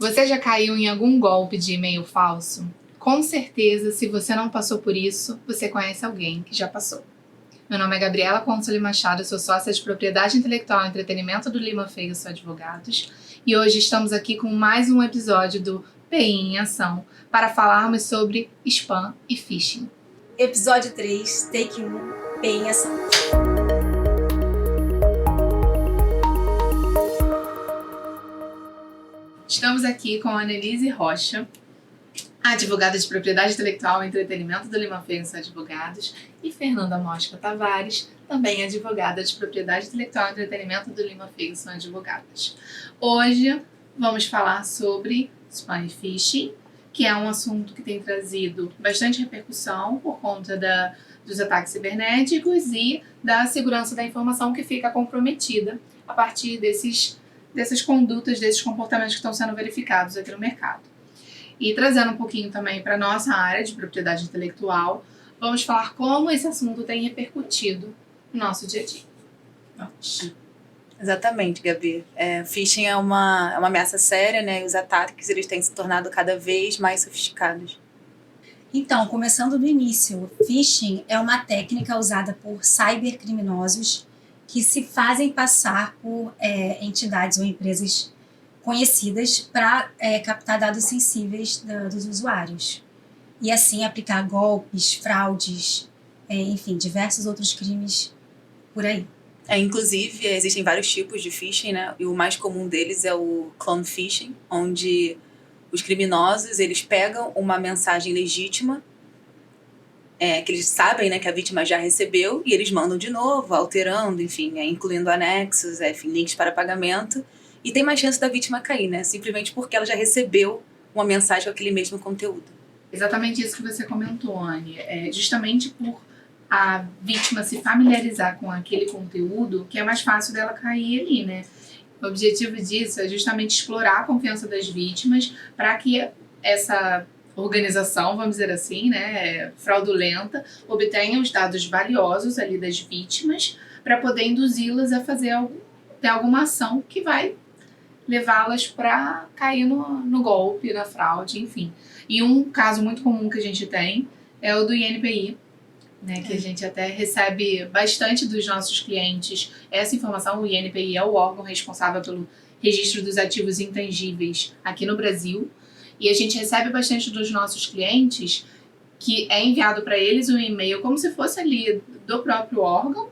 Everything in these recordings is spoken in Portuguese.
Você já caiu em algum golpe de e-mail falso? Com certeza, se você não passou por isso, você conhece alguém que já passou. Meu nome é Gabriela Consoli Machado, sou sócia de Propriedade Intelectual e Entretenimento do Lima Feios Advogados e hoje estamos aqui com mais um episódio do PI em Ação para falarmos sobre spam e phishing. Episódio 3, Take 1, PI em Ação. Estamos aqui com a Annelise Rocha, advogada de Propriedade Intelectual e Entretenimento do Lima Feios Advogados, e Fernanda Mosca Tavares, também advogada de Propriedade Intelectual e Entretenimento do Lima Feios Advogados. Hoje vamos falar sobre spam e phishing, que é um assunto que tem trazido bastante repercussão por conta dos ataques cibernéticos e da segurança da informação que fica comprometida a partir dessas condutas, desses comportamentos que estão sendo verificados aqui no mercado. E trazendo um pouquinho também para a nossa área de propriedade intelectual, vamos falar como esse assunto tem repercutido no nosso dia a dia. Vamos. Exatamente, Gabi. Phishing é uma ameaça séria, né? E os ataques eles têm se tornado cada vez mais sofisticados. Então, começando do início, phishing é uma técnica usada por cybercriminosos que se fazem passar por entidades ou empresas conhecidas para captar dados sensíveis dos usuários. E assim aplicar golpes, fraudes, enfim, diversos outros crimes por aí. Inclusive, existem vários tipos de phishing, né? E o mais comum deles é o clone phishing, onde os criminosos eles pegam uma mensagem legítima que eles sabem, né, que a vítima já recebeu e eles mandam de novo, alterando, enfim, incluindo anexos, enfim, links para pagamento. E tem mais chance da vítima cair, né? Simplesmente porque ela já recebeu uma mensagem com aquele mesmo conteúdo. Exatamente isso que você comentou, Anne. Justamente por a vítima se familiarizar com aquele conteúdo, que é mais fácil dela cair ali, né? O objetivo disso é justamente explorar a confiança das vítimas para que essa organização, vamos dizer assim, né, fraudulenta, obtenha os dados valiosos ali das vítimas para poder induzi-las a fazer ter alguma ação que vai levá-las para cair no golpe, na fraude, enfim. E um caso muito comum que a gente tem é o do INPI, né, que a gente até recebe bastante dos nossos clientes essa informação. O INPI é o órgão responsável pelo registro dos ativos intangíveis aqui no Brasil. E a gente recebe bastante dos nossos clientes que é enviado para eles um e-mail como se fosse ali do próprio órgão,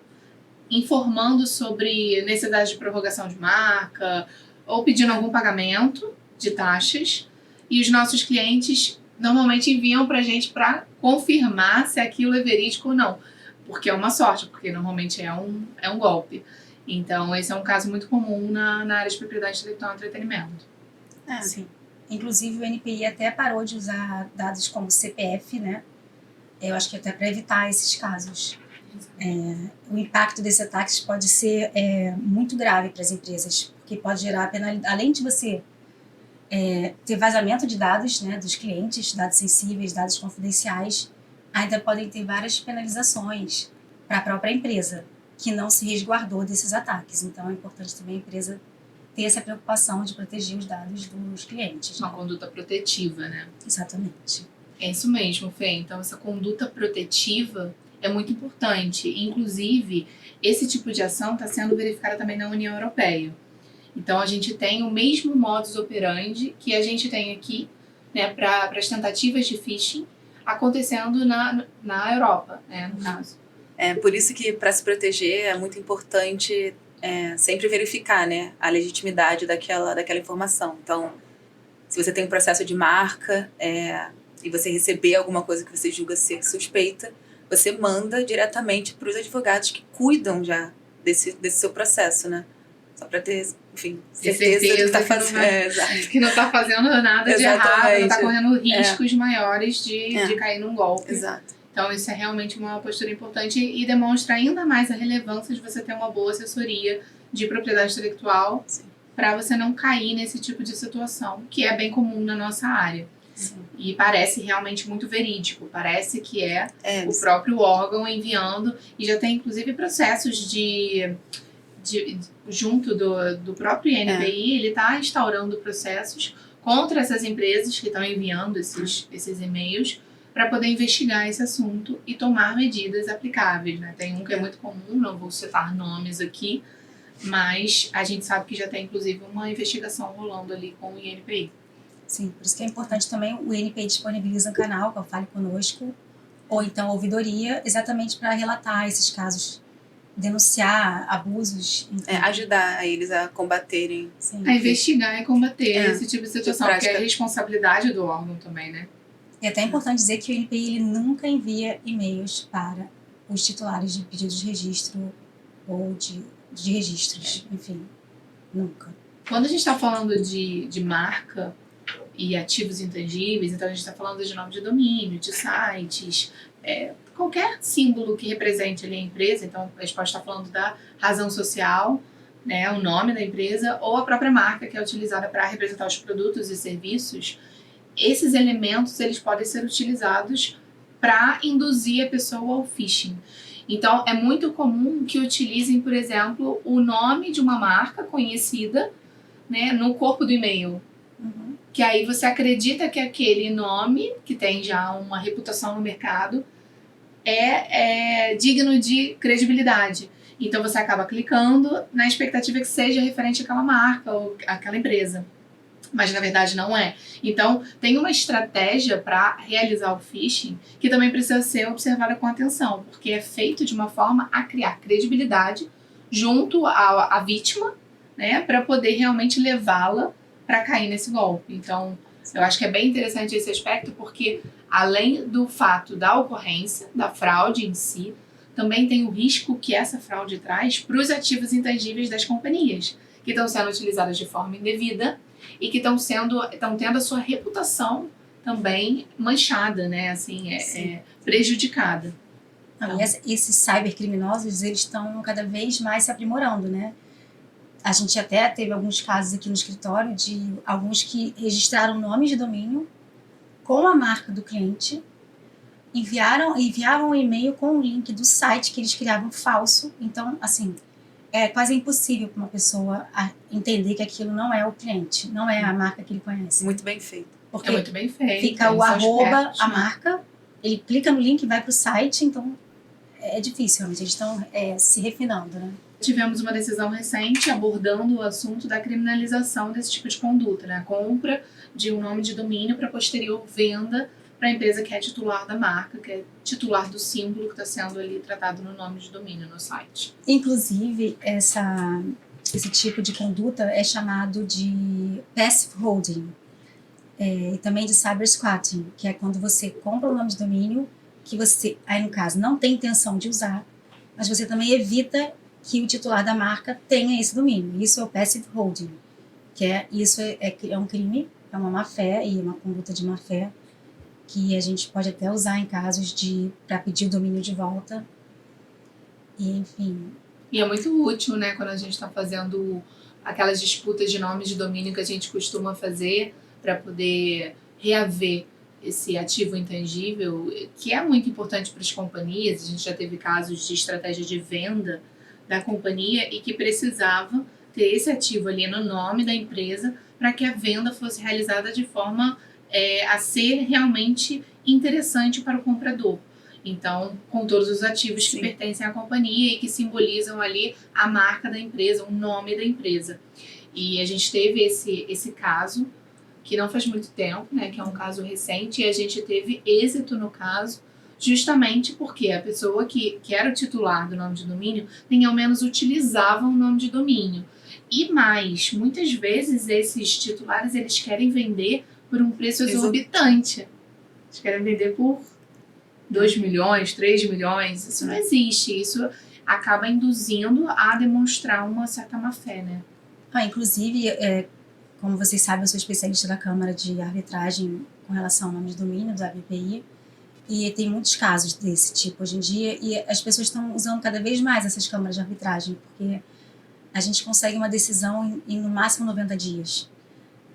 informando sobre necessidade de prorrogação de marca ou pedindo algum pagamento de taxas. E os nossos clientes normalmente enviam para a gente para confirmar se aquilo é verídico ou não. Porque é uma sorte, porque normalmente é um golpe. Então, esse é um caso muito comum na área de propriedade intelectual e entretenimento. Sim. Inclusive, o NPI até parou de usar dados como CPF, né? Eu acho que até para evitar esses casos. O impacto desses ataques pode ser muito grave para as empresas, porque pode gerar penalidade. Além de você ter vazamento de dados, né, dos clientes, dados sensíveis, dados confidenciais, ainda podem ter várias penalizações para a própria empresa, que não se resguardou desses ataques. Então, é importante também a empresa ter essa preocupação de proteger os dados dos clientes. Uma conduta protetiva, né? Exatamente. É isso mesmo, Fê. Então, essa conduta protetiva é muito importante. Inclusive, esse tipo de ação está sendo verificada também na União Europeia. Então, a gente tem o mesmo modus operandi que a gente tem aqui, né, para as tentativas de phishing acontecendo na Europa, né, no caso. Por isso que, para se proteger, é muito importante sempre verificar, né, a legitimidade daquela informação. Então, se você tem um processo de marca e você receber alguma coisa que você julga ser suspeita, você manda diretamente para os advogados que cuidam já desse seu processo, né? Só para ter, enfim, certeza do que está fazendo. Que não está fazendo nada de errado, não está correndo riscos maiores de cair num golpe. Exato. Então, isso é realmente uma postura importante e demonstra ainda mais a relevância de você ter uma boa assessoria de propriedade intelectual para você não cair nesse tipo de situação, que é bem comum na nossa área. Sim. E parece realmente muito verídico, parece que o próprio órgão enviando, e já tem inclusive processos junto do próprio INPI, ele está instaurando processos contra essas empresas que estão enviando esses e-mails para poder investigar esse assunto e tomar medidas aplicáveis, né? Tem um que é muito comum, não vou citar nomes aqui, mas a gente sabe que já tem, inclusive, uma investigação rolando ali com o INPI. Sim, por isso que é importante também o INPI disponibiliza um canal, que é o Fale Conosco, ou então a ouvidoria, exatamente para relatar esses casos, denunciar abusos. Enfim. Ajudar eles a combaterem. Sim. A investigar e combater esse tipo de situação, de porque é prática. responsabilidade do órgão também, né? É até importante dizer que o INPI ele nunca envia e-mails para os titulares de pedidos de registro ou de registros, enfim, nunca. Quando a gente está falando de marca e ativos intangíveis, então a gente está falando de nome de domínio, de sites, qualquer símbolo que represente ali a empresa, então a gente pode estar falando da razão social, né, o nome da empresa, ou a própria marca que é utilizada para representar os produtos e serviços. Esses elementos eles podem ser utilizados para induzir a pessoa ao phishing. Então, é muito comum que utilizem, por exemplo, o nome de uma marca conhecida, né, no corpo do e-mail. Uhum. Que aí você acredita que aquele nome, que tem já uma reputação no mercado, é digno de credibilidade. Então, você acaba clicando na expectativa que seja referente àquela marca ou àquela empresa. Mas na verdade não é. Então, tem uma estratégia para realizar o phishing que também precisa ser observada com atenção, porque é feito de uma forma a criar credibilidade junto à vítima, né, para poder realmente levá-la para cair nesse golpe. Então, eu acho que é bem interessante esse aspecto, porque além do fato da ocorrência, da fraude em si, também tem o risco que essa fraude traz para os ativos intangíveis das companhias, que estão sendo utilizadas de forma indevida e que estão tendo a sua reputação também manchada, né? Assim, prejudicada. Então, e esses cybercriminosos, eles estão cada vez mais se aprimorando, né? A gente até teve alguns casos aqui no escritório de alguns que registraram nomes de domínio com a marca do cliente, enviavam um e-mail com o link do site que eles criavam falso. Então, assim, é quase impossível para uma pessoa entender que aquilo não é o cliente, não é a marca que ele conhece. Muito bem feito. Porque muito bem feito. Fica o arroba, a marca, ele clica no link e vai para o site, então é difícil, eles estão se refinando, né? Tivemos uma decisão recente abordando o assunto da criminalização desse tipo de conduta, né? A compra de um nome de domínio para posterior venda para a empresa que é titular da marca, que é titular do símbolo que está sendo ali tratado no nome de domínio no site. Inclusive, esse tipo de conduta é chamado de passive holding, e também de cyber squatting, que é quando você compra o nome de domínio que você, aí no caso, não tem intenção de usar, mas você também evita que o titular da marca tenha esse domínio. Isso é o passive holding, isso é um crime, é uma má-fé e uma conduta de má-fé que a gente pode até usar em casos para pedir o domínio de volta. E, enfim. E é muito útil, né, quando a gente está fazendo aquelas disputas de nomes de domínio que a gente costuma fazer para poder reaver esse ativo intangível, que é muito importante para as companhias. A gente já teve casos de estratégia de venda da companhia e que precisava ter esse ativo ali no nome da empresa para que a venda fosse realizada de forma a ser realmente interessante para o comprador. Então, com todos os ativos que pertencem à companhia e que simbolizam ali a marca da empresa, o nome da empresa. E a gente teve esse caso, que não faz muito tempo, né, que é um caso recente, e a gente teve êxito no caso, justamente porque a pessoa que era o titular do nome de domínio, nem ao menos utilizava o nome de domínio. E mais, muitas vezes esses titulares, eles querem vender por um preço exorbitante. Eles querem vender por 2 milhões, 3 milhões. Isso não existe. Isso acaba induzindo a demonstrar uma certa má-fé, né? Inclusive, como vocês sabem, eu sou especialista da Câmara de Arbitragem com relação ao nome de domínio, do ABPI, e tem muitos casos desse tipo hoje em dia, e as pessoas estão usando cada vez mais essas câmaras de arbitragem, porque a gente consegue uma decisão em no máximo 90 dias.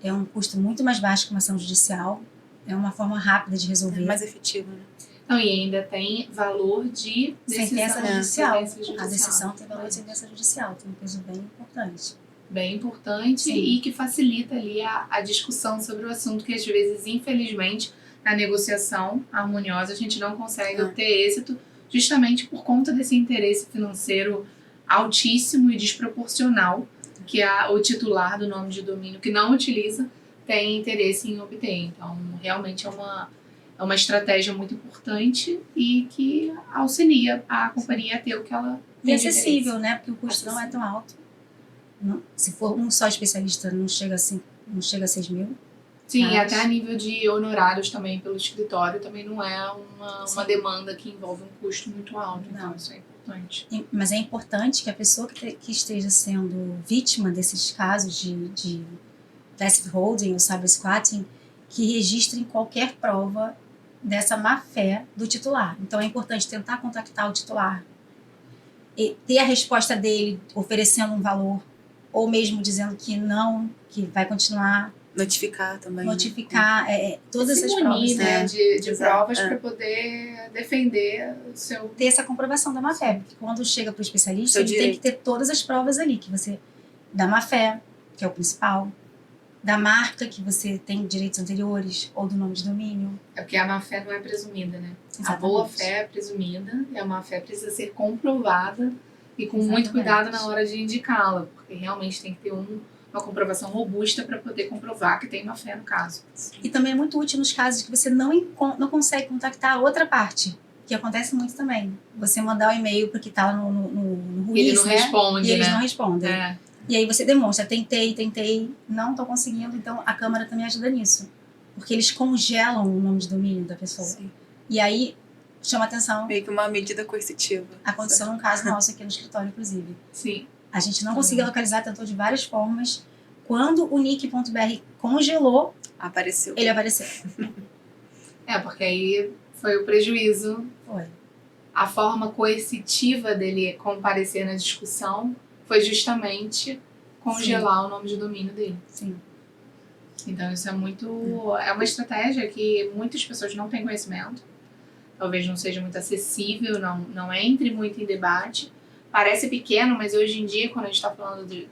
É um custo muito mais baixo que uma ação judicial, é uma forma rápida de resolver. É mais efetivo, né? Não, e ainda tem valor de sentença judicial. Sentença judicial. A decisão tem valor de sentença judicial, tem um peso bem importante. bem importante. Sim. E que facilita ali a discussão sobre o assunto, que às vezes, infelizmente, na negociação harmoniosa a gente não consegue obter êxito, justamente por conta desse interesse financeiro altíssimo e desproporcional que o titular do nome de domínio que não utiliza tem interesse em obter. Então, realmente é uma estratégia muito importante e que auxilia a companhia a ter o que ela E tem de acessível, interesse. né? Porque o custo não é tão alto. Não, se for um só especialista, não chega a 6 mil. Sim, e Mas- até a nível de honorários também pelo escritório também não é uma Sim. demanda que envolve um custo muito alto. Então, Não. isso é importante. Mas é importante que a pessoa que esteja sendo vítima desses casos de passive holding ou cyber squatting, que registrem qualquer prova dessa má-fé do titular. Então é importante tentar contactar o titular e ter a resposta dele oferecendo um valor ou mesmo dizendo que não, que vai continuar, Notificar também. notificar todas Se essas munir, provas, né, de Exato, provas é. para poder defender o seu... ter essa comprovação da má-fé, porque quando chega para o especialista, Seu ele tem direito. que ter todas as provas ali, que você, da má-fé, que é o principal, da marca, que você tem direitos anteriores, ou do nome de domínio. É porque a má-fé não é presumida, né? A Exatamente. boa-fé é presumida e a má-fé precisa ser comprovada e com Exatamente. muito cuidado na hora de indicá-la, porque realmente tem que ter uma comprovação robusta para poder comprovar que tem má-fé no caso. E também é muito útil nos casos que você não consegue contactar a outra parte, que acontece muito também. Você mandar o e-mail porque está no E ele Ruiz, não né? responde, E eles né? não respondem. É. E aí você demonstra, tentei, não estou conseguindo, então a Câmara também ajuda nisso. Porque eles congelam o nome de domínio da pessoa. Sim. E aí chama atenção. Meio que uma medida coercitiva. Aconteceu num caso nosso aqui no escritório, inclusive. Sim. A gente não conseguia localizar, tentou de várias formas. Quando o nick.br congelou, Apareceu. ele apareceu. É, porque aí foi o prejuízo. Foi. A forma coercitiva dele comparecer na discussão foi justamente congelar o nome de domínio dele. Sim. Então isso é uma estratégia que muitas pessoas não têm conhecimento. Talvez não seja muito acessível, não entre muito em debate. Parece pequeno, mas hoje em dia, quando a gente está falando de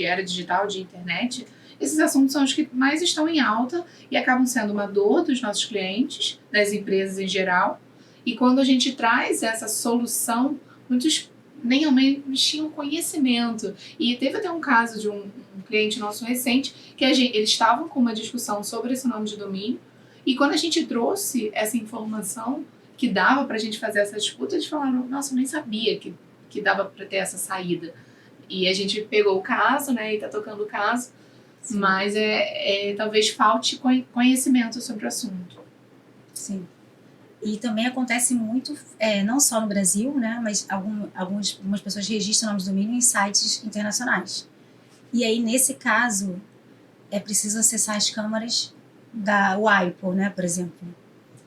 era digital, de internet, esses assuntos são os que mais estão em alta e acabam sendo uma dor dos nossos clientes, das empresas em geral. E quando a gente traz essa solução, muitos nem ao menos tinham conhecimento. E teve até um caso de um cliente nosso recente, que eles estavam com uma discussão sobre esse nome de domínio, e quando a gente trouxe essa informação que dava pra gente fazer essa disputa, eles falaram, nossa, eu nem sabia que dava pra ter essa saída. E a gente pegou o caso, né, e tá tocando o caso, Sim. mas talvez falte conhecimento sobre o assunto. Sim. E também acontece muito, não só no Brasil, né, mas algumas pessoas registram nomes de domínio em sites internacionais. E aí, nesse caso, é preciso acessar as câmaras da WIPO, né, por exemplo.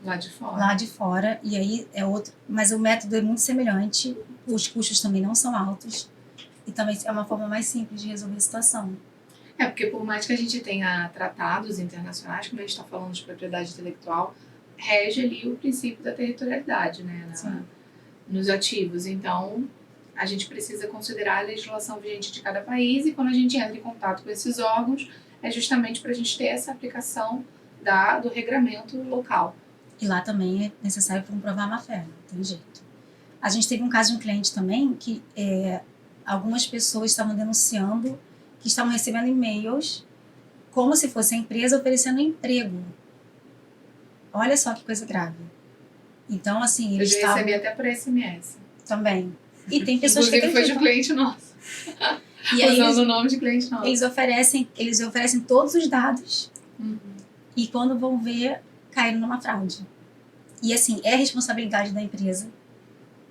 Lá de fora. Lá de fora, e aí é outro. Mas o método é muito semelhante, os custos também não são altos, e também é uma forma mais simples de resolver a situação. É, porque por mais que a gente tenha tratados internacionais, como a gente está falando de propriedade intelectual, rege ali o princípio da territorialidade, né, nos ativos. Então, a gente precisa considerar a legislação vigente de cada país, e quando a gente entra em contato com esses órgãos, é justamente para a gente ter essa aplicação do regramento local. E lá também é necessário comprovar a má-fé, não tem jeito. A gente teve um caso de um cliente também que algumas pessoas estavam denunciando que estavam recebendo e-mails como se fosse a empresa oferecendo emprego. Olha só que coisa grave. Então, assim, Eu eles já estavam... recebi até por SMS. Também. E tem pessoas que Inclusive foi de acreditam. um cliente nosso. E aí Usando o nome de cliente nosso. eles oferecem todos os dados Uhum. e quando vão ver, caíram numa fraude. E assim, é responsabilidade da empresa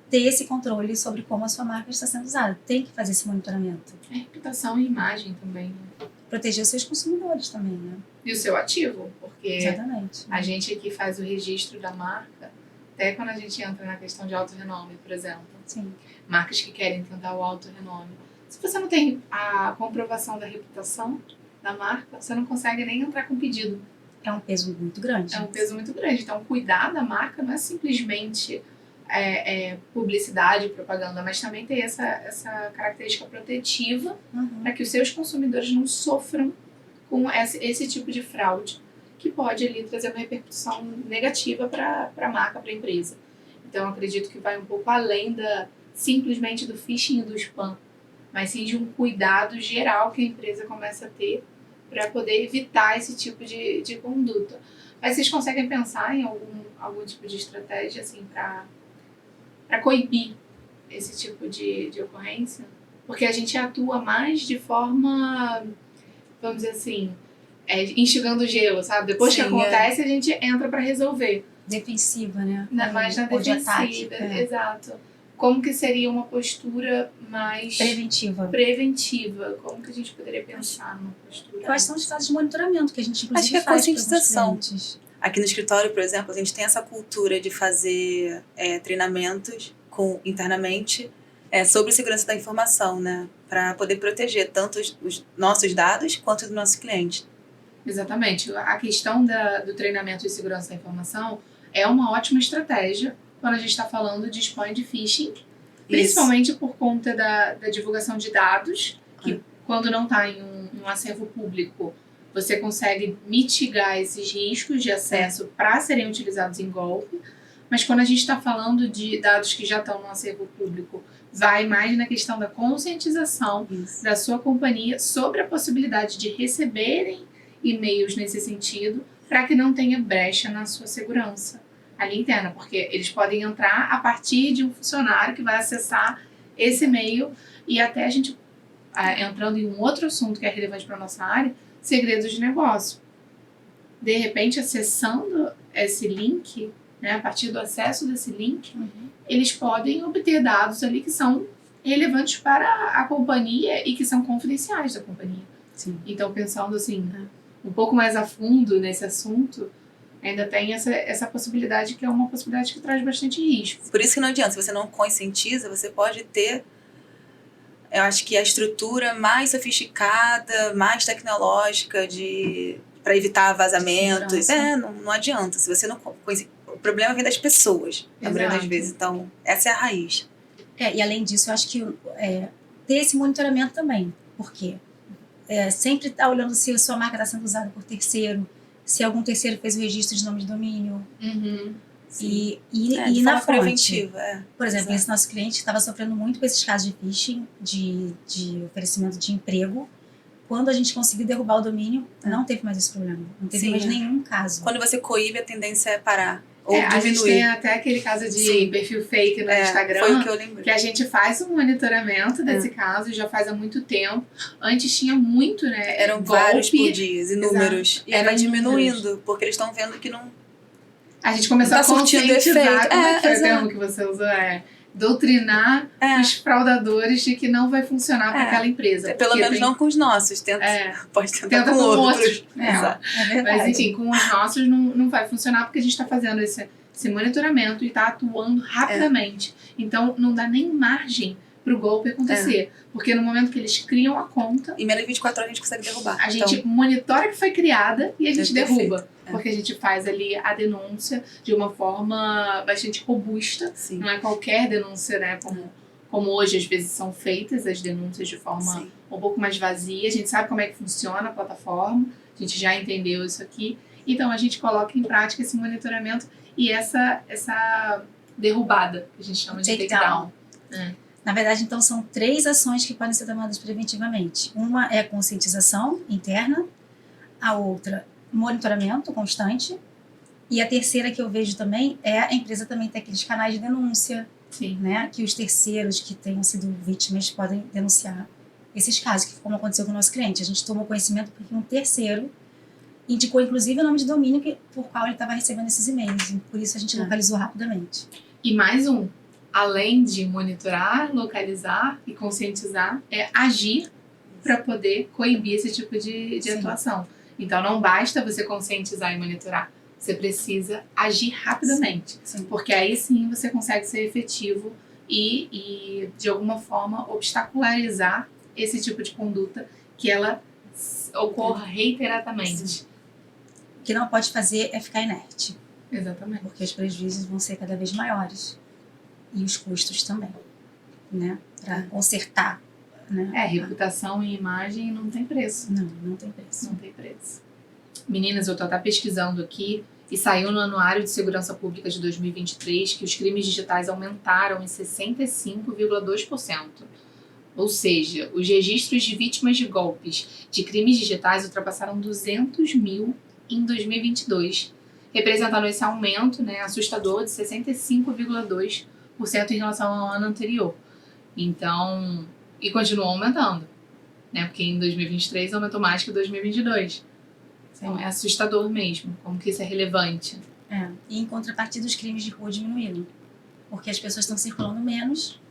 ter esse controle sobre como a sua marca está sendo usada. Tem que fazer esse monitoramento. É reputação e imagem também. Né? Proteger os seus consumidores também, né? E o seu ativo, porque Exatamente. a gente aqui faz o registro da marca, até quando a gente entra na questão de autorrenome, por exemplo. Sim. Marcas que querem tentar o autorrenome. Se você não tem a comprovação da reputação da marca, você não consegue nem entrar com pedido. É um peso muito grande. É um peso muito grande. Então, cuidar da marca não é simplesmente publicidade, propaganda, mas também ter essa característica protetiva para que os seus consumidores não sofram com esse tipo de fraude, que pode ali trazer uma repercussão negativa para a marca, para a empresa. Então, eu acredito que vai um pouco além simplesmente do phishing e do spam, mas sim de um cuidado geral que a empresa começa a ter para poder evitar esse tipo de conduta. Mas vocês conseguem pensar em algum tipo de estratégia assim, para coibir esse tipo de ocorrência? Porque a gente atua mais de forma, vamos dizer assim, enxugando o gelo, sabe? Depois que acontece, a gente entra para resolver. Defensiva, né? Mais na ou de ataque. defensiva, exato. Como que seria uma postura mais preventiva? Como que a gente poderia pensar numa postura? Quais são os casos de monitoramento que a gente, inclusive, acho que é faz conscientização. Aqui no escritório, por exemplo, a gente tem essa cultura de fazer treinamentos internamente sobre segurança da informação, né? Para poder proteger tanto os nossos dados quanto dos nossos clientes. Exatamente. A questão do treinamento de segurança da informação é uma ótima estratégia quando a gente está falando de spam e de phishing, principalmente por conta da divulgação de dados, que quando não está em um acervo público, você consegue mitigar esses riscos de acesso para serem utilizados em golpe. Mas quando a gente está falando de dados que já estão no acervo público, vai mais na questão da conscientização da sua companhia sobre a possibilidade de receberem e-mails nesse sentido, para que não tenha brecha na sua segurança ali interna, porque eles podem entrar a partir de um funcionário que vai acessar esse e-mail, e até a gente, entrando em um outro assunto que é relevante para a nossa área, segredos de negócio. De repente, acessando esse link, né, a partir do acesso desse link, eles podem obter dados ali que são relevantes para a companhia e que são confidenciais da companhia. Sim. Então, pensando assim, um pouco mais a fundo nesse assunto, ainda tem essa possibilidade, que é uma possibilidade que traz bastante risco. Por isso que não adianta, se você não conscientiza, você pode ter, eu acho que a estrutura mais sofisticada, mais tecnológica para evitar vazamentos. Não adianta. Se você não conhece, o problema vem das pessoas, na maioria das vezes. Então, essa é a raiz. E além disso, eu acho que ter esse monitoramento também. Por quê? Sempre estar olhando se a sua marca está sendo usada por terceiro, se algum terceiro fez o registro de nome de domínio. E na fonte. Preventiva, por exemplo, esse nosso cliente estava sofrendo muito com esses casos de phishing, de oferecimento de emprego. Quando a gente conseguiu derrubar o domínio, não teve mais esse problema. Não teve mais nenhum caso. Quando você coíbe, a tendência é parar. Ou diminuir. A gente tem até aquele caso de perfil fake no Instagram, foi o que eu lembrei. Que a gente faz um monitoramento desse caso, já faz há muito tempo. Antes tinha muito, né? Eram vários por dia, inúmeros. E vai diminuindo, porque eles estão vendo que não... A gente começou a conscientizar. Como é que foi o termo que você usou? Doutrinar os fraudadores de que não vai funcionar para aquela empresa. Pelo menos não com os nossos. Pode tentar com outros. Mas enfim, com os nossos não vai funcionar, porque a gente está fazendo esse monitoramento e está atuando rapidamente. Então não dá nem margem para o golpe acontecer. Porque no momento que eles criam a conta... Em menos de 24 horas a gente consegue derrubar. A gente monitora que foi criada e a gente derruba. Porque a gente faz ali a denúncia de uma forma bastante robusta. Sim. Não é qualquer denúncia, né? Como hoje às vezes são feitas as denúncias de forma um pouco mais vazia. A gente sabe como é que funciona a plataforma. A gente já entendeu isso aqui. Então a gente coloca em prática esse monitoramento e essa derrubada, que a gente chama de takedown. Na verdade, então, são 3 ações que podem ser tomadas preventivamente. Uma é a conscientização interna, a outra, monitoramento constante, e a terceira que eu vejo também é a empresa também ter aqueles canais de denúncia, né, que os terceiros que tenham sido vítimas podem denunciar esses casos, como aconteceu com o nosso cliente. A gente tomou conhecimento porque um terceiro indicou, inclusive, o nome de domínio por qual ele estava recebendo esses e-mails, e por isso a gente localizou rapidamente. E mais além de monitorar, localizar e conscientizar, é agir para poder coibir esse tipo de atuação. Então, não basta você conscientizar e monitorar. Você precisa agir rapidamente. Porque aí sim você consegue ser efetivo e de alguma forma, obstacularizar esse tipo de conduta que ela ocorra reiteradamente. O que não pode fazer é ficar inerte. Exatamente. Porque os prejuízos vão ser cada vez maiores. e os custos também, né? Para consertar, né? Reputação e imagem não tem preço. Não tem preço. Não tem preço. Meninas, eu tô até pesquisando aqui e saiu no Anuário de Segurança Pública de 2023 que os crimes digitais aumentaram em 65,2%. Ou seja, os registros de vítimas de golpes de crimes digitais ultrapassaram 200 mil em 2022, representando esse aumento, né, assustador de 65,2% em relação ao ano anterior. Então, e continuou aumentando, né, porque em 2023 aumentou mais que em 2022. Então é assustador mesmo, como que isso é relevante. E em contrapartida, os crimes de rua diminuíram, porque as pessoas estão circulando menos,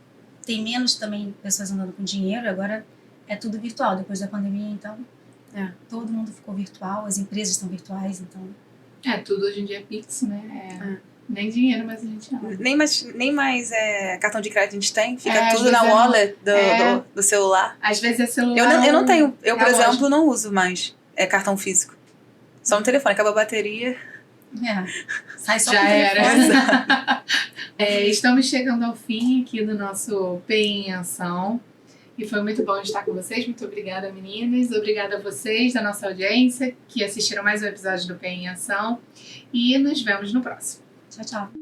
tem menos também pessoas andando com dinheiro, agora é tudo virtual, depois da pandemia, então todo mundo ficou virtual, as empresas estão virtuais, então... Tudo hoje em dia é Pix, né? Nem dinheiro mais a gente ama. Nem mais cartão de crédito a gente tem, fica às tudo vezes na wallet do celular. Às vezes é celular. Eu não tenho, eu por loja. exemplo, não uso mais cartão físico. Só no telefone, acaba a bateria. Sai só Já com o telefone. era. Estamos chegando ao fim aqui do nosso PEI em Ação. E foi muito bom estar com vocês. Muito obrigada, meninas. Obrigada a vocês, da nossa audiência, que assistiram mais um episódio do PEI em Ação. E nos vemos no próximo. Tchau, tchau.